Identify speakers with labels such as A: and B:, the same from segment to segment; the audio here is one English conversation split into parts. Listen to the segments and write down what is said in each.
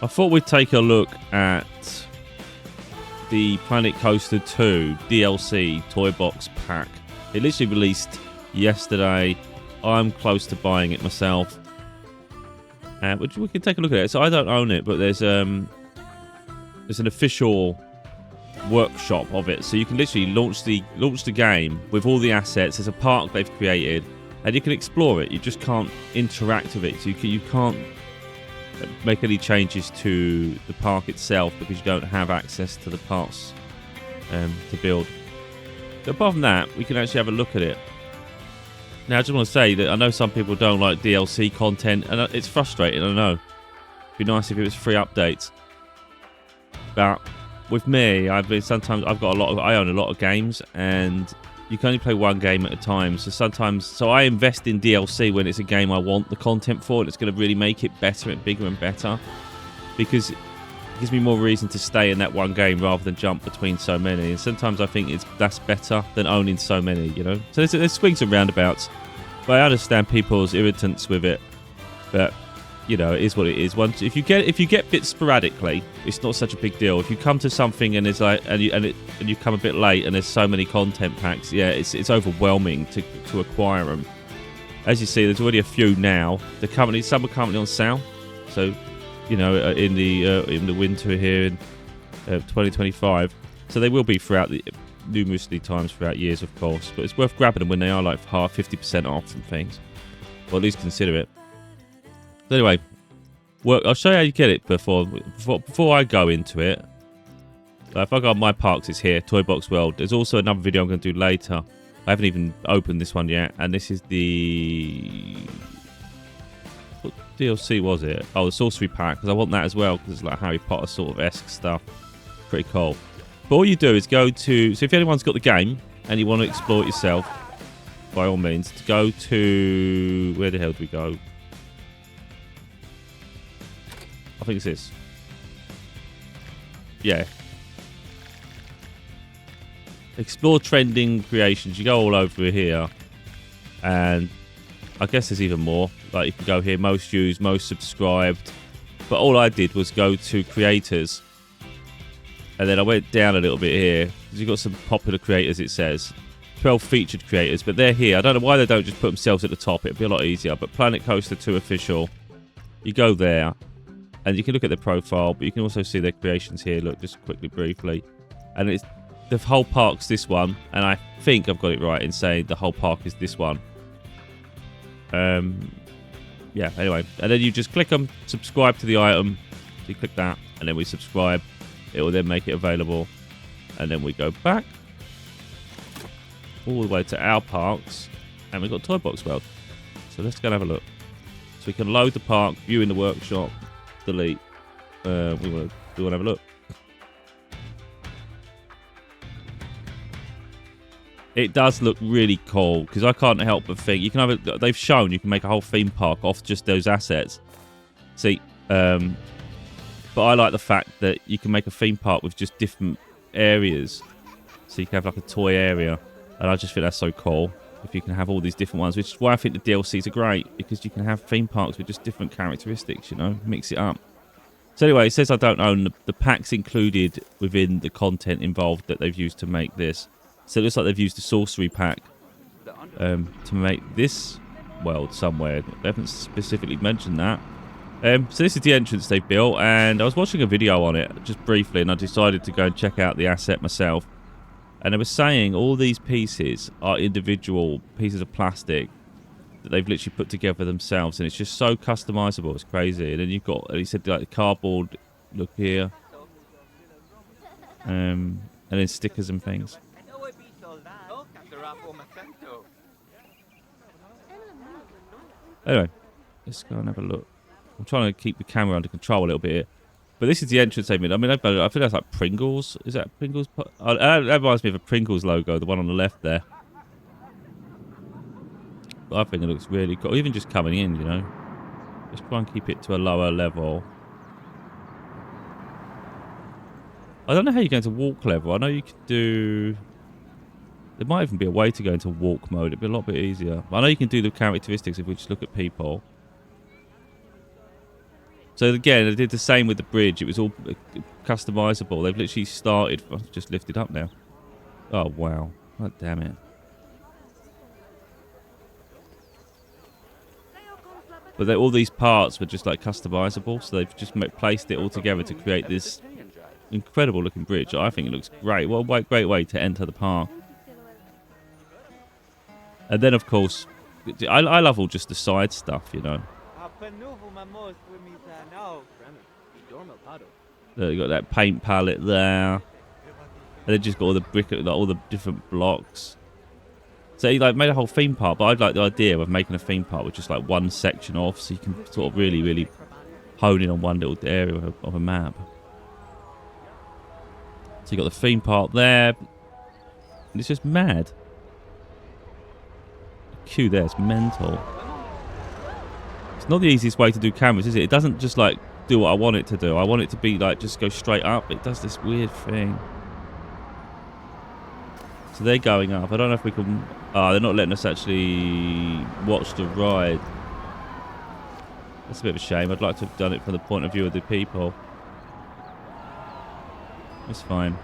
A: I thought we'd take a look at the Planet Coaster 2 DLC Toybox pack. It literally released yesterday. I'm close to buying it myself. Which we can take a look at it. So I don't own it, but there's an official workshop of it. So you can literally launch the game with all the assets. There's a park they've created, and you can explore it. You just can't interact with it. So you can't make any changes to the park itself because you don't have access to the parts to build. So apart from that, we can actually have a look at it. Now, I just want to say that I know some people don't like DLC content, and it's frustrating, I know. It'd be nice if it was free updates. But with me, I own a lot of games, and you can only play one game at a time. So I invest in DLC when it's a game I want the content for, and it's going to really make it better and bigger and better. Because it gives me more reason to stay in that one game rather than jump between so many. And sometimes I think that's better than owning so many, you know. So there's swings and roundabouts. But I understand people's irritants with it. But you know, it is what it is. If you get bits sporadically, it's not such a big deal. If you come to something and it's like and you come a bit late and there's so many content packs, yeah, it's overwhelming to acquire them. As you see, there's already a few now. Some are currently on sale. So, you know, in the winter here in 2025. So they will be throughout numerously times throughout years, of course. But it's worth grabbing them when they are like 50% off and things, or at least consider it. So anyway, I'll show you how you get it before I go into it. So if I go on my parks, it's here, Toybox World. There's also another video I'm going to do later. I haven't even opened this one yet, and this is what DLC was it? Oh, the Sorcery Pack, because I want that as well, because it's like Harry Potter sort of esque stuff. Pretty cool. But all you do is go to, so if anyone's got the game and you want to explore it yourself, by all means, to go to, where the hell do we go? I think it's this. Yeah. Explore trending creations. You go all over here, and I guess there's even more. Like you can go here, most used, most subscribed. But all I did was go to creators, and then I went down a little bit here because you've got some popular creators. It says 12 featured creators, but they're here. I don't know why they don't just put themselves at the top. It'd be a lot easier. But Planet Coaster 2 official. You go there. And you can look at their profile, but you can also see their creations here. Look, just quickly, briefly. And it's the whole park's this one. And I think I've got it right in saying the whole park is this one. Yeah, anyway. And then you just click on subscribe to the item. So you click that, and then we subscribe. It will then make it available. And then we go back all the way to our parks. And we've got Toybox World. So let's go and have a look. So we can load the park, view in the workshop. Delete. We want to have a look. It does look really cool because I can't help but think you can have they've shown you can make a whole theme park off just those assets. See, but I like the fact that you can make a theme park with just different areas. So you can have like a toy area, and I just think that's so cool. If you can have all these different ones, which is why I think the DLCs are great, because you can have theme parks with just different characteristics, you know, mix it up. So anyway, it says I don't own the packs included within the content involved that they've used to make this. So it looks like they've used the Sorcery Pack to make this world somewhere. They haven't specifically mentioned that. So this is the entrance they've built, and I was watching a video on it just briefly, and I decided to go and check out the asset myself. And they were saying all these pieces are individual pieces of plastic that they've literally put together themselves, and it's just so customizable. It's crazy. And then you've got, he said, like the cardboard look here, and then stickers and things. Anyway, let's go and have a look. I'm trying to keep the camera under control a little bit here. But this is the entrance they made. I mean, I think that's like Pringles. Is that Pringles? That reminds me of a Pringles logo, the one on the left there. But I think it looks really cool. Even just coming in, you know. Let's try and keep it to a lower level. I don't know how you go into walk level. I know you can do... There might even be a way to go into walk mode. It'd be a lot bit easier. I know you can do the characteristics if we just look at people. So again, they did the same with the bridge. It was all customizable. They've literally started. Oh, just lifted up now. Oh wow! God damn it! But all these parts were just like customizable, so they've just placed it all together to create this incredible looking bridge. I think it looks great. What a great way to enter the park. And then of course, I love all just the side stuff, you know. You got that paint palette there, and then just got all the brick, like all the different blocks. So he like made a whole theme park, but I'd like the idea of making a theme park with just like one section off, so you can sort of really hone in on one little area of a map. So you got the theme park there, and it's just mad. The queue there is mental. It's not the easiest way to do cameras, is it? It doesn't just like do what I want it to do. I want it to be like just go straight up. It does this weird thing. So they're going up. I don't know if we can... Oh, they're not letting us actually watch the ride. That's a bit of a shame. I'd like to have done it from the point of view of the people. It's fine.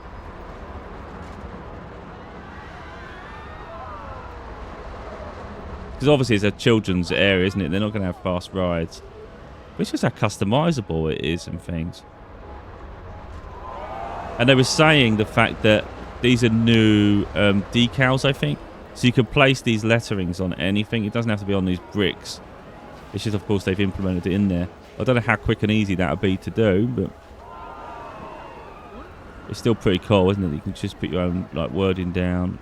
A: Because obviously it's a children's area, isn't it? They're not going to have fast rides. But it's just how customizable it is and things. And they were saying the fact that these are new decals, I think. So you can place these letterings on anything. It doesn't have to be on these bricks. It's just, of course, they've implemented it in there. I don't know how quick and easy that would be to do, but it's still pretty cool, isn't it? You can just put your own like wording down.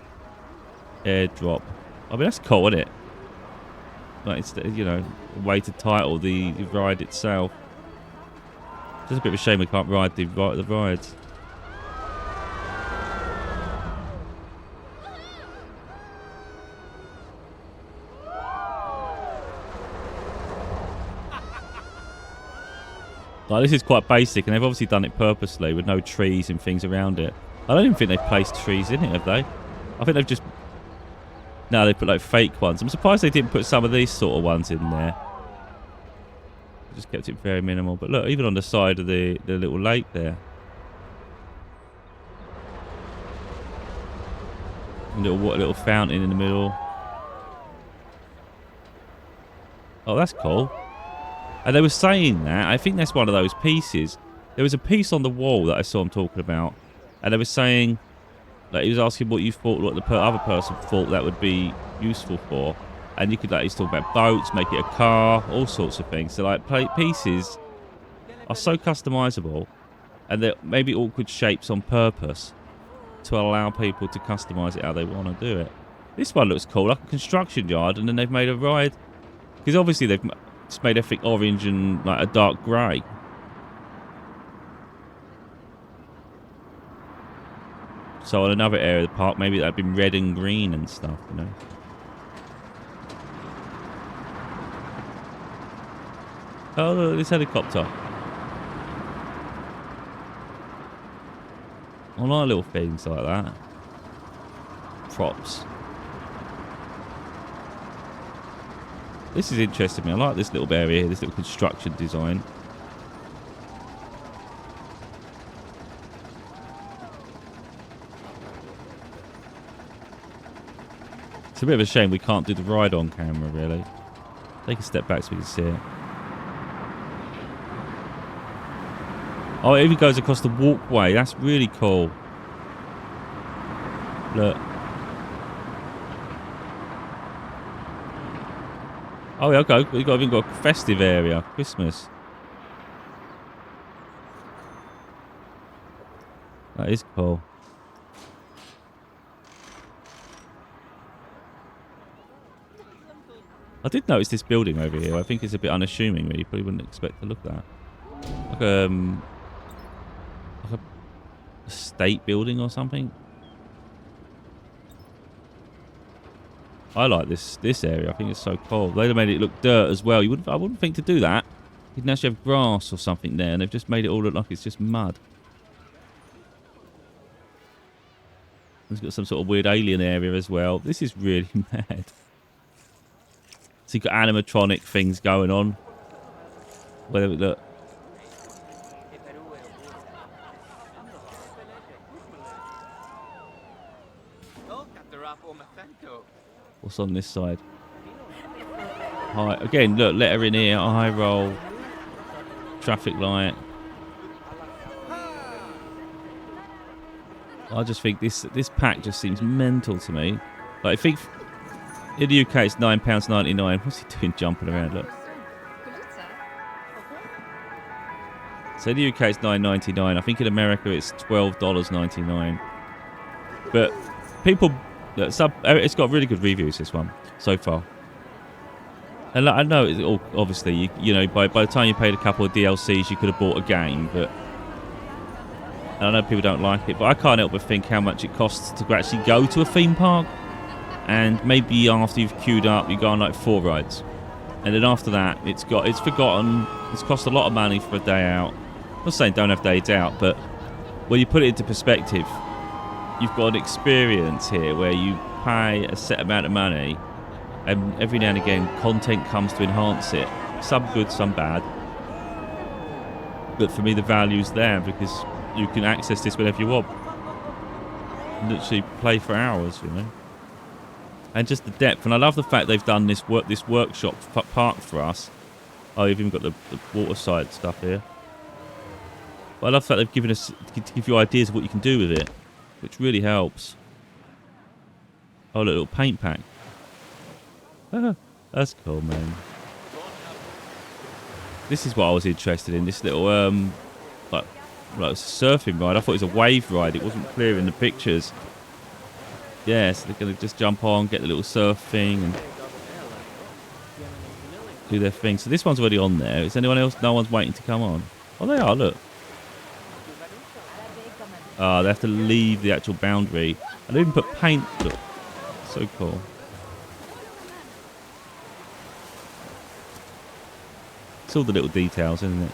A: Airdrop. I mean, that's cool, isn't it? Like, it's, you know, a way to title the ride itself. It's just a bit of a shame we can't ride the rides. Like, this is quite basic, and they've obviously done it purposely with no trees and things around it. I don't even think they've placed trees in it, have they? I think they've just... No, they put like fake ones. I'm surprised they didn't put some of these sort of ones in there. Just kept it very minimal. But look, even on the side of the little lake there. A little fountain in the middle. Oh, that's cool. And they were saying that, I think that's one of those pieces. There was a piece on the wall that I saw him talking about, and they were saying, like, he was asking what you thought, what the other person thought that would be useful for. And you could, like, he's talking about boats, make it a car, all sorts of things. So, like, pieces are so customizable, and they're maybe awkward shapes on purpose to allow people to customize it how they want to do it. This one looks cool, like a construction yard, and then they've made a ride. Because obviously they've just made everything orange and like a dark grey. So on another area of the park, maybe that'd been red and green and stuff, you know. Oh, look, this helicopter. I like little things like that. Props. This is interesting me. I like this little area here, this little construction design. It's a bit of a shame we can't do the ride on camera, really. Take a step back so we can see it. Oh, it even goes across the walkway. That's really cool. Look. Oh, yeah, okay. We've even got a festive area. Christmas. That is cool. I did notice this building over here. I think it's a bit unassuming, really. You probably wouldn't expect to look at that. Like a state building or something. I like this area. I think it's so cool. They'd have made it look dirt as well. I wouldn't think to do that. You can actually have grass or something there, and they've just made it all look like it's just mud. It's got some sort of weird alien area as well. This is really mad. So you've got animatronic things going on. Where look, What's on this side? Hi, again, look, letter in here, high roll, traffic light. I just think this pack just seems mental to me. Like, I think in the UK it's £9.99. What's he doing jumping around? Look. So in the UK it's $9.99. I think in America it's $12.99. But people, it's got really good reviews, this one, so far. And I know it's all, obviously, you know, by the time you paid a couple of DLCs, you could have bought a game, but and I know people don't like it, but I can't help but think how much it costs to actually go to a theme park. And maybe after you've queued up, you go on like 4 rides, and then after that, it's forgotten. It's cost a lot of money for a day out. I'm not saying don't have days out, but when you put it into perspective, you've got an experience here where you pay a set amount of money, and every now and again, content comes to enhance it. Some good, some bad. But for me, the value's there because you can access this whenever you want. Literally play for hours, you know. And just the depth. And I love the fact they've done this workshop park for us. Oh, you've even got the waterside stuff here. But I love the fact they've given us to give you ideas of what you can do with it, which really helps. Oh, little paint pack. That's cool, man. This is what I was interested in. This little like surfing ride. I thought it was a wave ride. It wasn't clear in the pictures. Yeah, so they're going to just jump on, get the little surf thing, and do their thing. So this one's already on there. Is anyone else? No one's waiting to come on. Oh, they are. Look. They have to leave the actual boundary. And they even put paint. Look, so cool. It's all the little details, isn't it?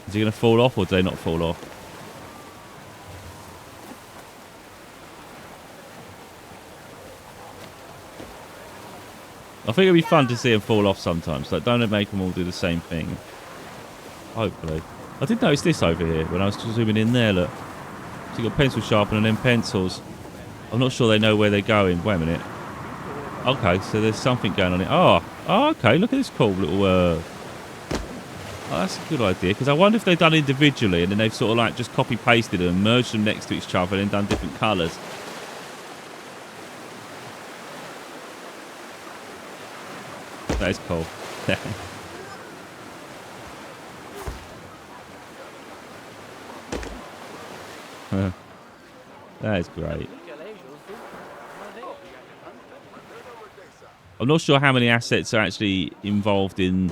A: Is he going to fall off, or do they not fall off? I think it'll be fun to see them fall off sometimes. Like, don't make them all do the same thing. Hopefully. I did notice this over here when I was zooming in there. Look. So you've got pencil sharpener and then pencils. I'm not sure they know where they're going. Wait a minute. Okay, so there's something going on here. Oh, okay. Look at this cool little... Oh, that's a good idea. Because I wonder if they've done individually and then they've sort of like just copy-pasted them and merged them next to each other and then done different colours. That is cool. That is great. I'm not sure how many assets are actually involved in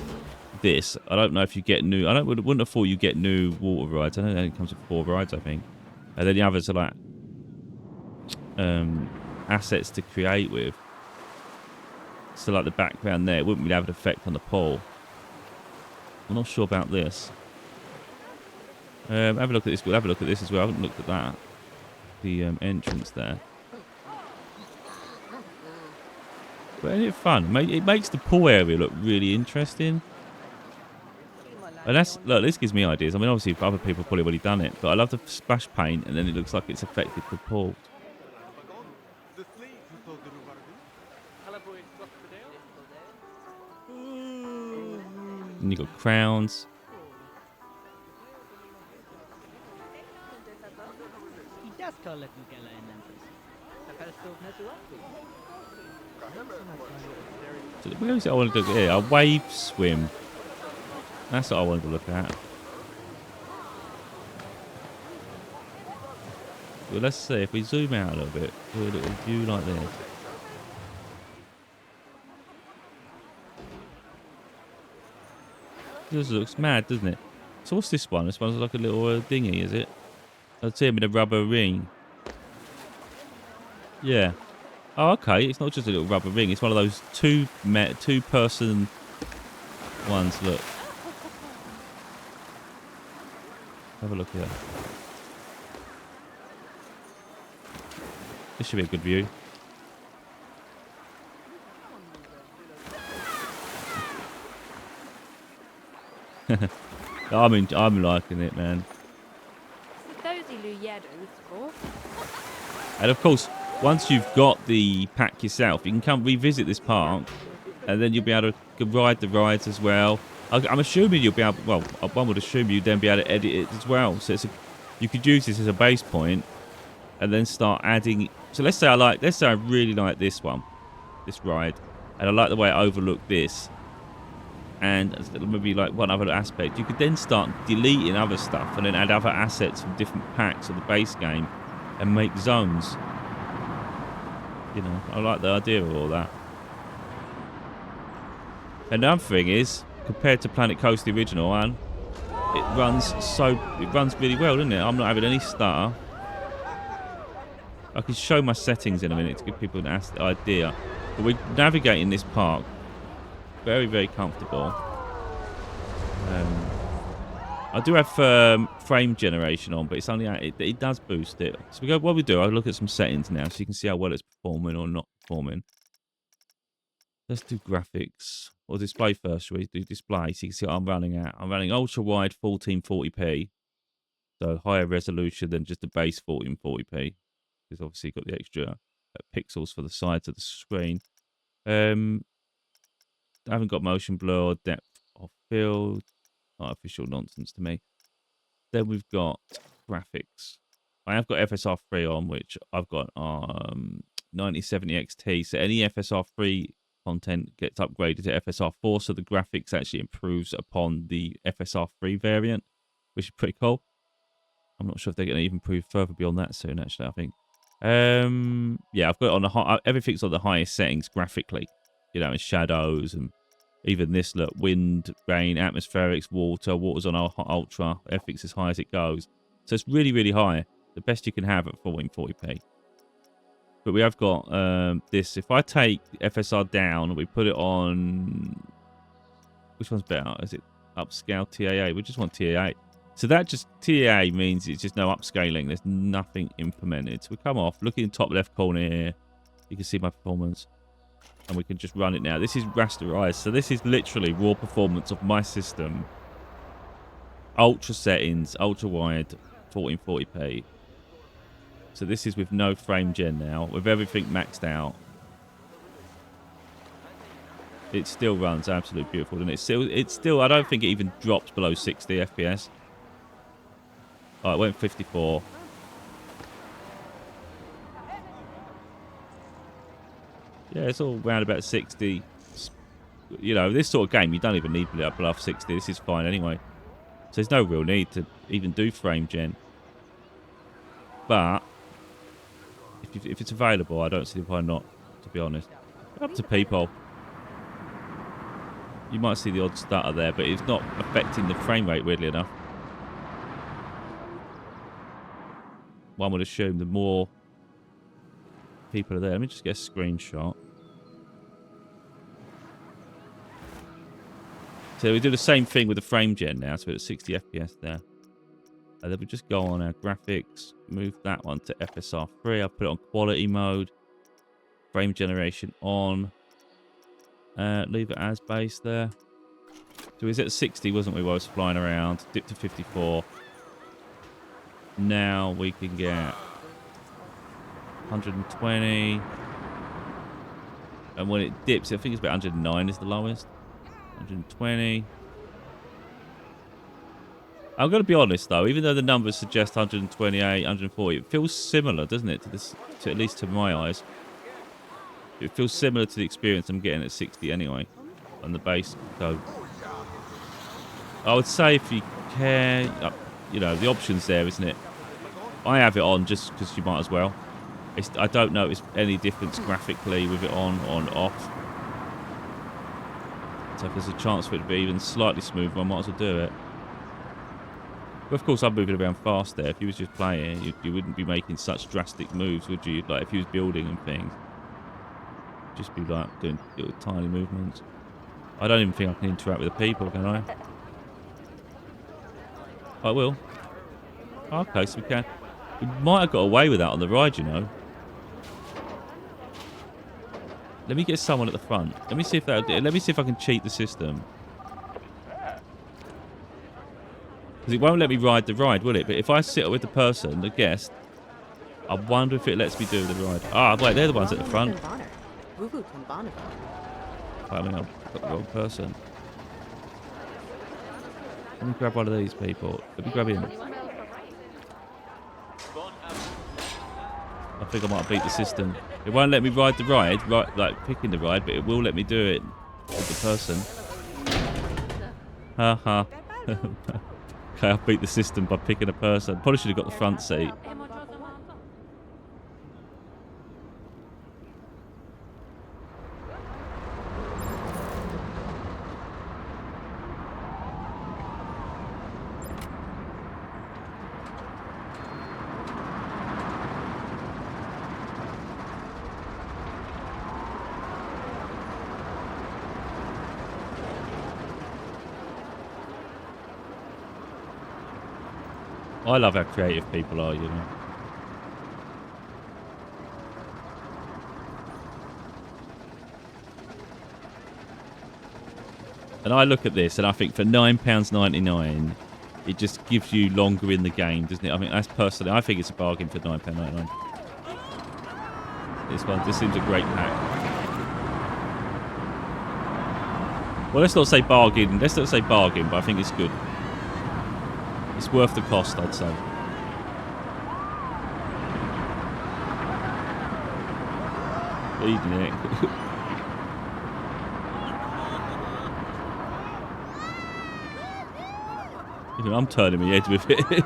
A: this. I don't know if you get new... wouldn't have thought you get new water rides. I don't know, it comes with 4 rides, I think. And then the others are like assets to create with. So like the background there, it wouldn't really have an effect on the pool. I'm not sure about this. Have a look at this. We'll have a look at this as well. I haven't looked at that. The entrance there. But isn't it fun? It makes the pool area look really interesting. And look, this gives me ideas. I mean, obviously other people have probably already done it, but I love the splash paint, and then it looks like it's affected the pool. And you've got crowns. So where is it I want to look at here? A wave swim. That's what I wanted to look at. Well, let's see if we zoom out a little bit. Do a little view like this. This looks mad, doesn't it? So what's this one? This one's like a little dinghy, is it? I see him in a rubber ring. Yeah. Oh, okay. It's not just a little rubber ring. It's one of those two-person ones. Look. Have a look here. This should be a good view. I'm liking it, man. And of course, once you've got the pack yourself, you can come revisit this park, and then you'll be able to ride the rides as well. I'm assuming you'll be able. Well, one would assume you'd then be able to edit it as well. So you could use this as a base point, and then start adding. So let's say I really like this one, this ride, and I like the way it overlooked this, and maybe like one other aspect. You could then start deleting other stuff, and then add other assets from different packs of the base game, and make zones. You know, I like the idea of all that. Another thing is, compared to Planet Coast, the original one, it runs really well, doesn't it? I'm not having any stutter. I can show my settings in a minute to give people an idea. But we're navigating this park very, very comfortable. I do have frame generation on, but it's only it does boost it. So I'll look at some settings now, so you can see how well it's performing or not performing. Let's do graphics or display first. Shall we do display? So you can see what I'm running at. I'm running ultra wide 1440p, so higher resolution than just the base 1440p. It's obviously got the extra pixels for the sides of the screen. I haven't got motion blur or depth of field. Artificial nonsense to me. Then we've got graphics. I have got FSR3 on, which I've got 9070 XT. So any FSR3 content gets upgraded to FSR4, so the graphics actually improves upon the FSR3 variant, which is pretty cool. I'm not sure if they're going to even improve further beyond that soon, actually, I think. Yeah, I've got it on the everything's on the highest settings graphically, you know, in shadows and even this, look, wind, rain, atmospherics, water's on ultra, everything's as high as it goes. So it's really, really high, the best you can have at 1440p. But we have got this. If I take FSR down, we put it on, which one's better? Is it upscale TAA? We just want TAA. So that just TAA means it's just no upscaling. There's nothing implemented. So we come off, look in the top left corner here. You can see my performance. And we can just run it now. This is rasterized. So this is literally raw performance of my system. Ultra settings, ultra wide, 1440p. So this is with no frame gen now, with everything maxed out. It still runs absolutely beautiful, and it's still. I don't think it even drops below 60 FPS. Oh, it went 54. Yeah, it's all around about 60. You know, this sort of game, you don't even need it up below 60. This is fine anyway. So there's no real need to even do frame gen. But if it's available, I don't see why not, to be honest. Up to people. You might see the odd stutter there, but it's not affecting the frame rate, weirdly enough. One would assume the more people are there. Let me just get a screenshot. So we do the same thing with the frame gen now, so we're at 60 FPS there. And then we just go on our graphics, move that one to FSR3. I'll put it on quality mode, frame generation on, leave it as base there. So we was at 60, wasn't we, while I was flying around, dipped to 54. Now we can get 120. And when it dips, I think it's about 109 is the lowest. 120. I'm going to be honest though, even though the numbers suggest 128, 140, it feels similar, doesn't it, to this, at least to my eyes. It feels similar to the experience I'm getting at 60 anyway, on the base. So I would say if you care, you know, the option's there, isn't it? I have it on just because you might as well. I don't notice any difference graphically with it on or off. So if there's a chance for it to be even slightly smoother, I might as well do it. But of course, I'm moving around fast there. If you was just playing, you wouldn't be making such drastic moves, would you? Like if you was building and things, just be like doing little tiny movements. I don't even think I can interact with the people, can I? I will. Okay, so we can. We might have got away with that on the ride, you know. Let me get someone at the front. Let me see if I can cheat the system. Because it won't let me ride the ride, will it? But if I sit with the person, the guest, I wonder if it lets me do the ride. Ah, wait, they're the ones at the front. I mean, I've got the wrong person. Let me grab one of these people. Let me grab him. I think I might beat the system. It won't let me ride the ride, right, like picking the ride, but it will let me do it with the person. Haha. Okay, I beat the system by picking a person. Probably should have got the front seat. I love how creative people are, you know. And I look at this and I think for £9.99, it just gives you longer in the game, doesn't it? I mean, that's personally, I think it's a bargain for £9.99. This seems a great pack. Well, let's not say bargain. Let's not say bargain, but I think it's good. It's worth the cost, I'd say. Eating it. Even I'm turning my head with it.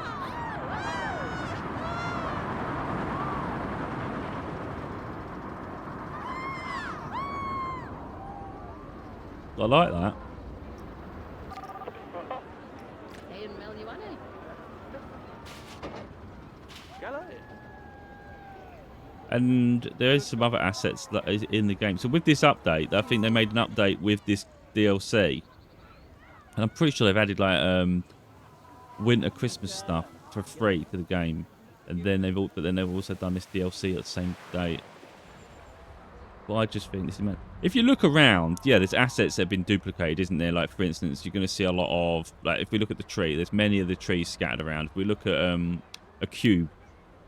A: I like that. And there is some other assets that is in the game. So with this update, I think they made an update with this DLC. And I'm pretty sure they've added like winter Christmas stuff for free to the game. And then they've also done this DLC at the same date. But I just think this is mad. If you look around, yeah, there's assets that have been duplicated, isn't there? Like for instance, you're going to see a lot of, like if we look at the tree, there's many of the trees scattered around. If we look at a cube,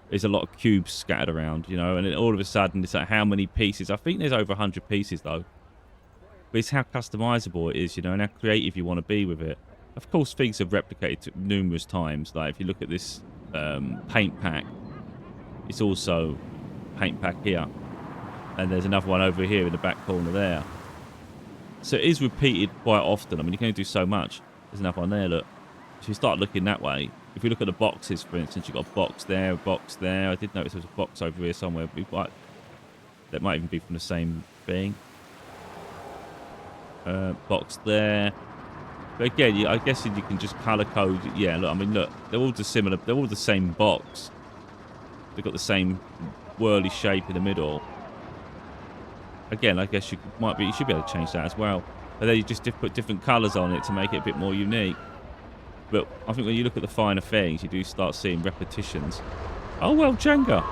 A: there's a lot of cubes scattered around, you know, and then all of a sudden it's like how many pieces. I think there's over 100 pieces though. But it's how customizable it is, you know, and how creative you want to be with it. Of course, things have replicated numerous times. Like if you look at this paint pack, it's also paint pack here. And there's another one over here in the back corner there. So it is repeated quite often. I mean, you can only do so much. There's another one there, look. So you start looking that way. If you look at the boxes, for instance, you've got a box there, a box there. I did notice there was a box over here somewhere. That might even be from the same thing. Box there. But again, I guess you can just color code. Yeah, look, I mean, look, they're all just similar. They're all the same box. They've got the same whirly shape in the middle. Again, I guess you should be able to change that as well. But then you just put different colours on it to make it a bit more unique. But I think when you look at the finer things, you do start seeing repetitions. Oh, well, Jenga.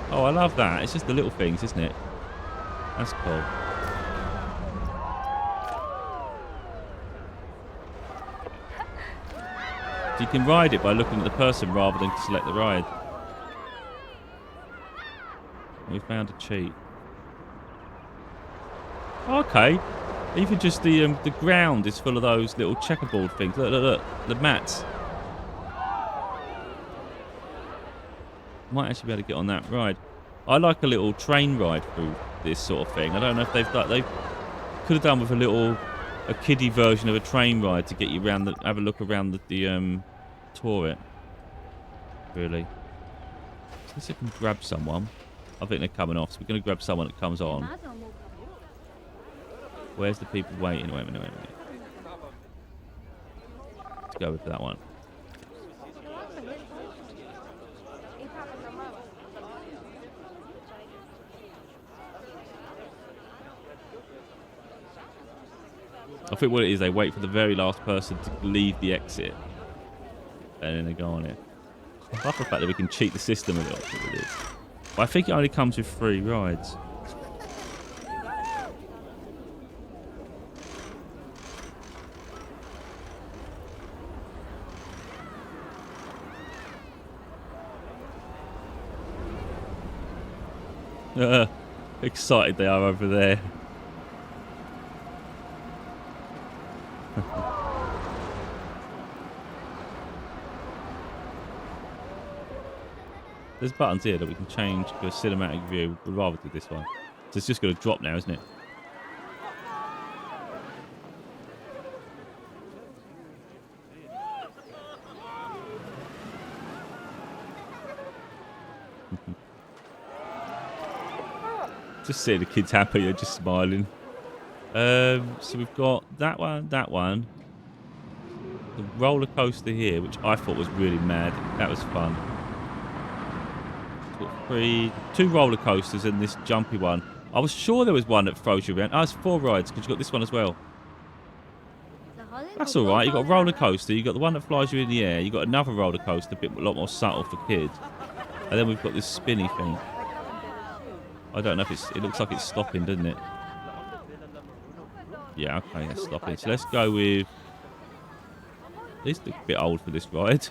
A: Oh, I love that. It's just the little things, isn't it? That's cool. So you can ride it by looking at the person rather than select the ride. We found a cheat. Okay. Even just the ground is full of those little checkerboard things. Look, look, look. The mats. Might actually be able to get on that ride. I like a little train ride through this sort of thing. I don't know if they could have done with a kiddie version of a train ride to get you around, have a look around the tour it. Really. Let's see if we can grab someone. I think they're coming off, so we're going to grab someone that comes on. Where's the people waiting? Wait a minute, wait a minute. Let's go with that one. I think what it is, they wait for the very last person to leave the exit. And then they go on it. I love the fact that we can cheat the system a little bit with this. But I think it only comes with 3 rides. Excited they are over there. There's buttons here that we can change to a cinematic view. We'd rather do this one. So it's just going to drop now, isn't it? Just seeing the kids happy, they're just smiling. So we've got that one. The roller coaster here, which I thought was really mad. That was fun. Two roller coasters and this jumpy one. I was sure there was one that throws you around. Oh, it's 4 rides because you've got this one as well. That's all right. You've got a roller coaster. You've got the one that flies you in the air. You've got another roller coaster, a lot more subtle for kids. And then we've got this spinny thing. I don't know if it looks like it's stopping, doesn't it? Yeah, okay, it's stopping. So let's go with... This looks a bit old for this ride.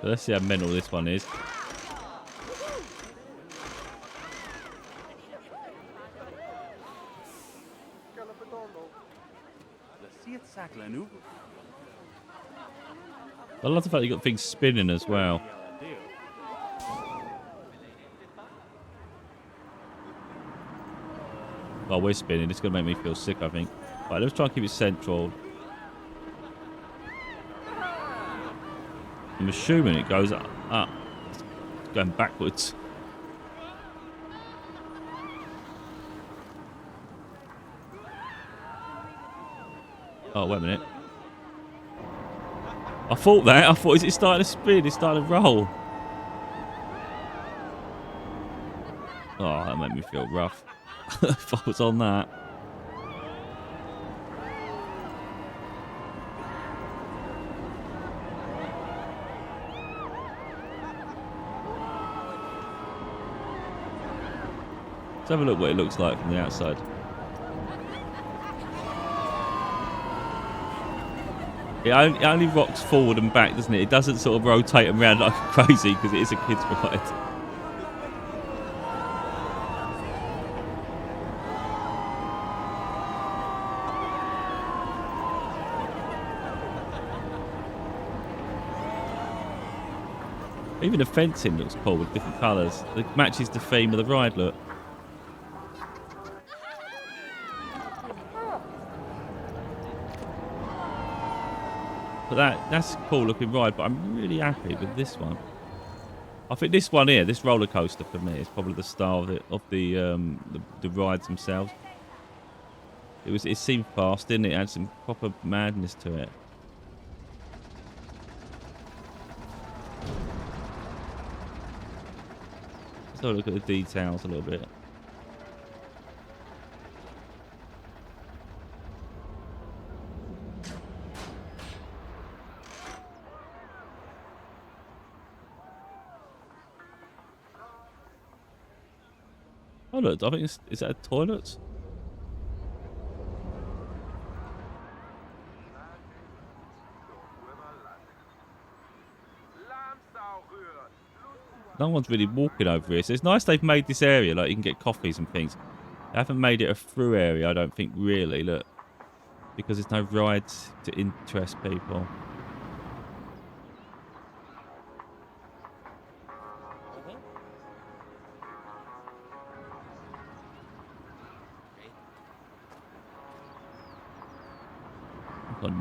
A: So let's see how mental this one is. I love the fact you got things spinning as well. Oh, we're spinning. It's going to make me feel sick, I think. Right, let's try and keep it central. I'm assuming it goes up. It's going backwards. Oh, wait a minute. I thought, is it starting to spin? It's starting to roll. Oh, that made me feel rough. If I was on that. Let's have a look what it looks like from the outside. It only rocks forward and back, doesn't it? It doesn't sort of rotate around like crazy because it is a kid's ride. Even the fencing looks cool with different colours. It matches the theme of the ride, look. But that's a cool looking ride, but I'm really happy with this one. I think this one here, this roller coaster for me, is probably the star of the rides themselves. It seemed fast, didn't it? It had some proper madness to it. Let's have a look at the details a little bit. Oh look, I think is that a toilet? No one's really walking over here, so it's nice they've made this area like you can get coffees and things. They haven't made it a through area, I don't think, really, look. Because there's no rides to interest people.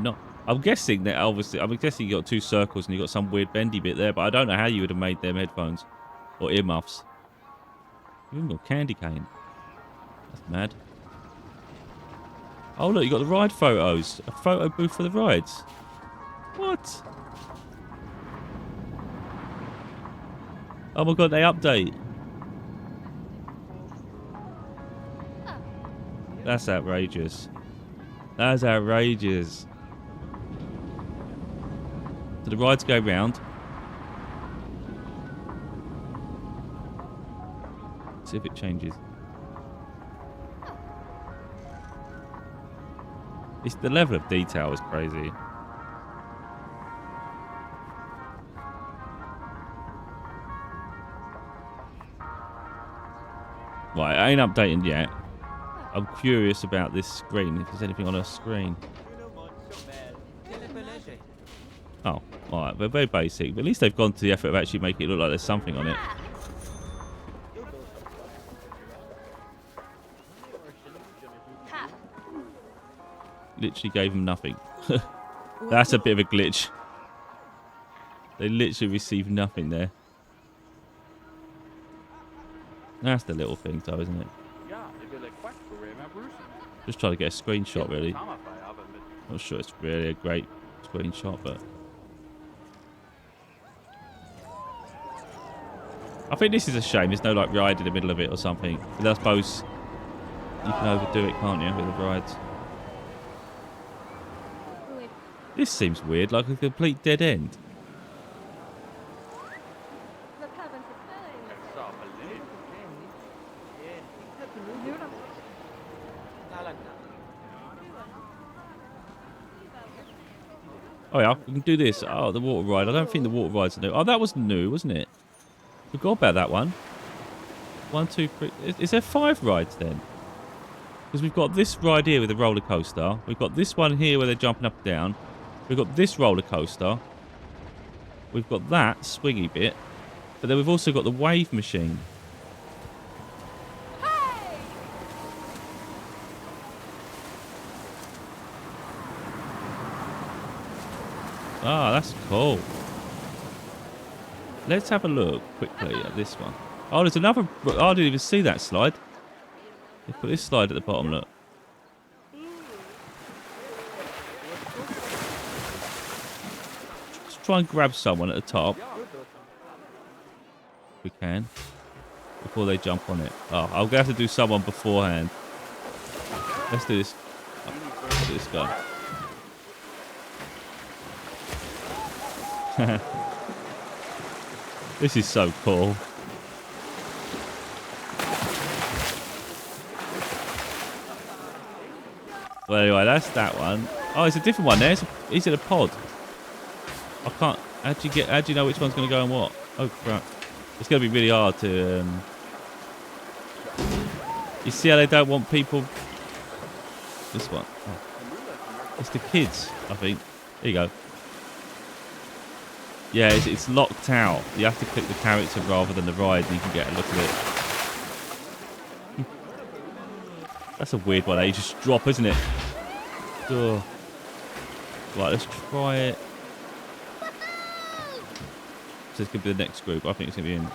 A: No, I'm guessing that obviously. I'm guessing you got 2 circles and you got some weird bendy bit there, but I don't know how you would have made them headphones or earmuffs. You even got candy cane. That's mad. Oh look, you got the ride photos. A photo booth for the rides. What? Oh my god, they update. That's outrageous. That's outrageous. So the rides go round. See if it changes. It's the level of detail is crazy. Right, I ain't updating yet. I'm curious about this screen, if there's anything on a screen. Oh, alright, they're very basic, but at least they've gone to the effort of actually making it look like there's something on it. Literally gave them nothing. That's a bit of a glitch. They literally received nothing there. That's the little thing though, isn't it? Just trying to get a screenshot really. Not sure it's really a great screenshot, but I think this is a shame. There's no like ride in the middle of it or something. But I suppose you can overdo it, can't you, with the rides? This seems weird, like a complete dead end. Oh yeah, we can do this. Oh, the water ride. I don't think the water ride's new. Oh, that was new, wasn't it? Forgot about that one. 1, 2, 3. Is there 5 rides then? Because we've got this ride here with the roller coaster. We've got this one here where they're jumping up and down. We've got this roller coaster. We've got that swingy bit. But then we've also got the wave machine. Ah, that's cool. Let's have a look quickly at this one. Oh, there's another. Oh, I didn't even see that slide. They put this slide at the bottom, look. Let's try and grab someone at the top. If we can. Before they jump on it. Oh, I'm going to have to do someone beforehand. Let's do this. Let's do this guy. This is so cool. Well, anyway, that's that one. Oh, it's a different one there. He's in a pod. I can't. How do you know which one's going to go and what? Oh crap! It's going to be really hard to. You see how they don't want people. This one. Oh. It's the kids, I think. There you go. Yeah, it's locked out. You have to click the character rather than the ride, and you can get a look at it. That's a weird one. You just drop, isn't it? Ugh. Right, let's try it. So it's going to be the next group. I think it's going to be in.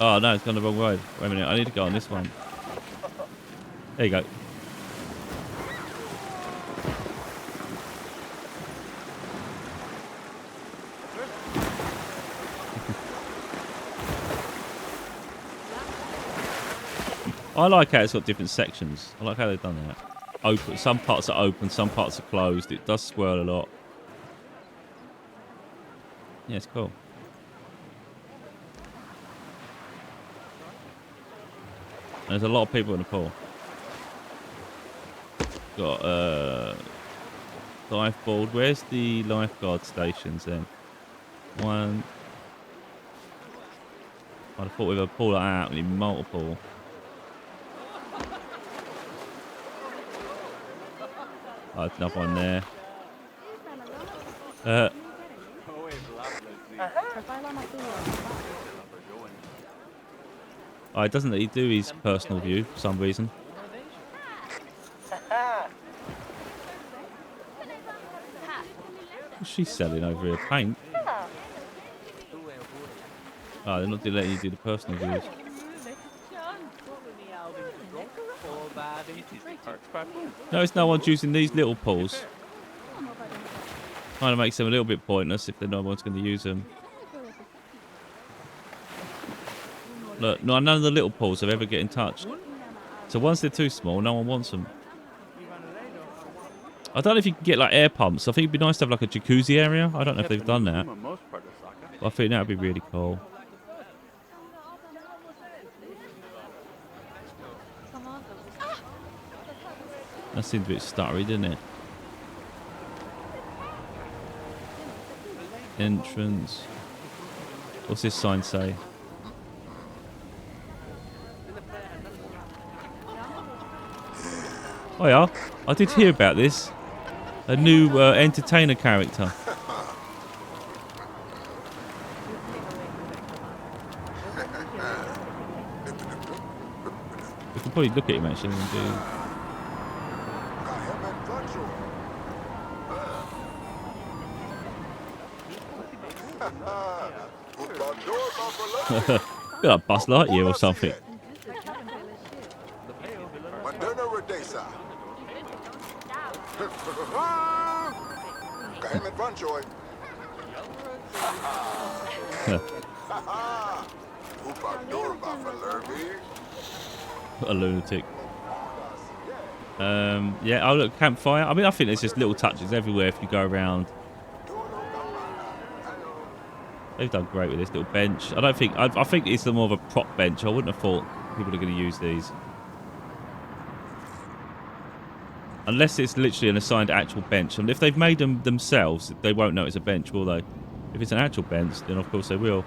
A: Oh, no, it's gone the wrong road. Wait a minute. I need to go on this one. There you go. I like how it's got different sections. I like how they've done that. Open. Some parts are open, some parts are closed. It does swirl a lot. Yeah, it's cool. And there's a lot of people in the pool. Got lifeboard. Where's the lifeguard stations then? One. I'd have thought with a pool like that, we need multiple. Oh, there's another one there. Oh, doesn't he do his personal view for some reason? What's she selling over here? Paint? Oh, they're not letting you do the personal views. Notice no one's using these little pools. Kind of makes them a little bit pointless if no one's going to use them. Look, none of the little pools are ever getting touched. So once they're too small, no one wants them. I don't know if you can get like air pumps. I think it'd be nice to have like a jacuzzi area. I don't know if they've done that. But I think that would be really cool. That seems a bit stuttery, doesn't it? Entrance. What's this sign say? Oh yeah, I did hear about this. A new entertainer character. We can probably look at him actually and do. Got a Buzz Lightyear or something. What a lunatic. Yeah, oh look, campfire. I mean, I think there's just little touches everywhere if you go around. They've done great with this little bench. I think it's more of a prop bench. I wouldn't have thought people are going to use these. Unless it's literally an assigned actual bench. And if they've made them themselves, they won't know it's a bench, will they? If it's an actual bench, then of course they will.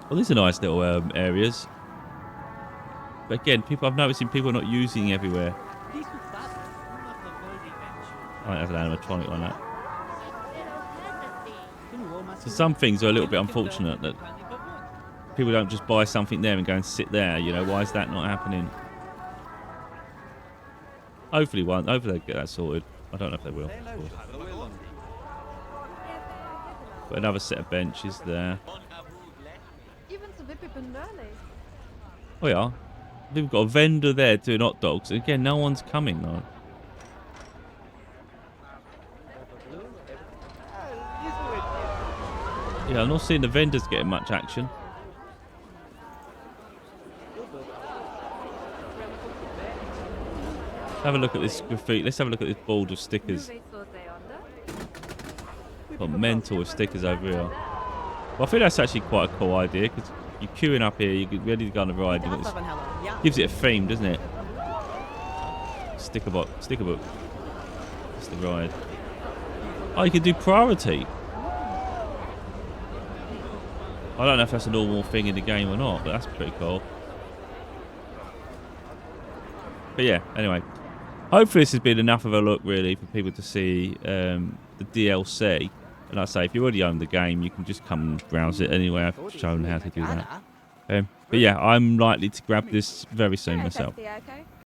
A: Well, these are nice little areas. But again, I've noticed people are not using everywhere. I don't have an animatronic on that. So some things are a little bit unfortunate that people don't just buy something there and go and sit there. You know, why is that not happening? Hopefully they get that sorted. I don't know if they will. But another set of benches there. Oh yeah. We've got a vendor there doing hot dogs. Again, no one's coming though. Yeah, I'm not seeing the vendors getting much action. Have a look at this graffiti. Let's have a look at this board of stickers. Got mental with stickers over here. Well, I think that's actually quite a cool idea because you're queuing up here, you're ready to go on a ride. Gives it a theme, doesn't it? Sticker book. That's the ride. Oh, you can do priority. I don't know if that's a normal thing in the game or not, but that's pretty cool. But yeah, anyway. Hopefully this has been enough of a look, really, for people to see the DLC. And like I say, if you already own the game, you can just come and browse it anyway. I've shown how to do that. But yeah, I'm likely to grab this very soon myself.